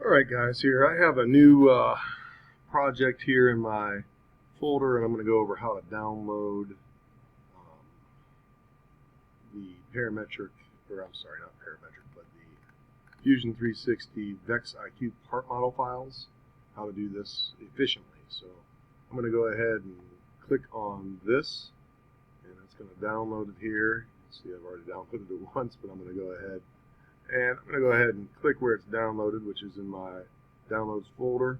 Alright guys, here I have a new project here in my folder, and I'm going to go over how to download the parametric, or I'm sorry, not parametric, but the Fusion 360 VexIQ part model files, how to do this efficiently. So I'm going to go ahead and click on this, and it's going to download it here. You can see I've already downloaded it once, but I'm going to go ahead. And I'm going to go ahead and click where it's downloaded, which is in my downloads folder.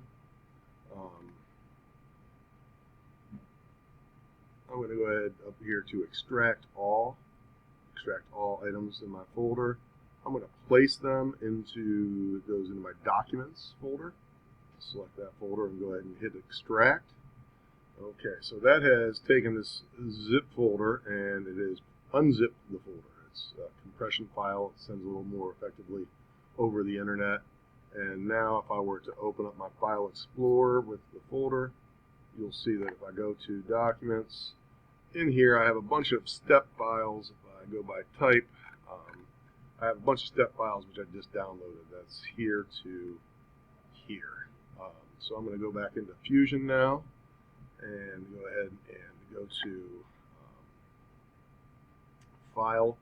I'm going to go ahead up here to extract all items in my folder. I'm going to place them into my documents folder. Select that folder and go ahead and hit extract. Okay, so that has taken this zip folder and it has unzipped the folder. It's a compression file. It sends a little more effectively over the internet. And now if I were to open up my File Explorer with the folder, you'll see that if I go to Documents, in here I have a bunch of step files. If I go by type, I have a bunch of step files which I just downloaded. That's here to here. So I'm going to go back into Fusion now and go ahead and go to File.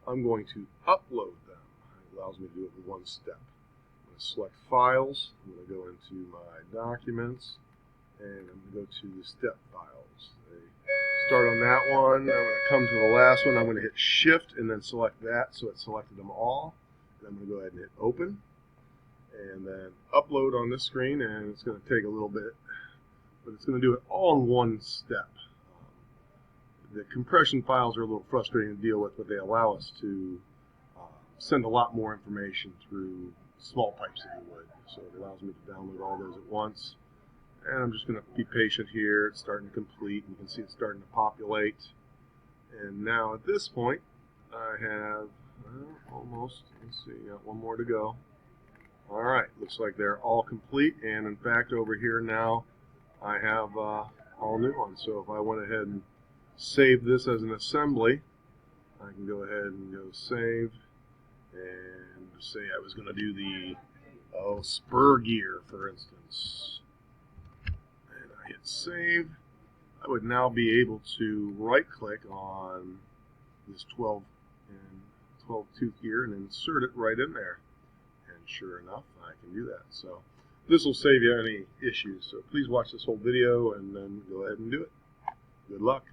I'm going to upload them. It allows me to do it in one step. I'm going to select Files. I'm going to go into my Documents, and I'm going to go to the Step Files. Start on that one. I'm going to come to the last one. I'm going to hit Shift and then select that, so it selected them all. And I'm going to go ahead and hit Open, and then Upload on this screen, and it's going to take a little bit, but it's going to do it all in one step. The compression files are a little frustrating to deal with, but they allow us to send a lot more information through small pipes, if you would. So it allows me to download all those at once. And I'm just going to be patient here. It's starting to complete. You can see it's starting to populate. And now at this point, I have almost, let's see, got one more to go. All right, looks like they're all complete. And in fact, over here now, I have all new ones. So if I went ahead and save this as an assembly, I can go ahead and go save and say I was going to do the spur gear, for instance, and I hit save. I would now be able to right click on this 12 tooth gear and insert it right in there, and sure enough I can do that. So this will save you any issues, so please watch this whole video and then go ahead and do it. Good luck.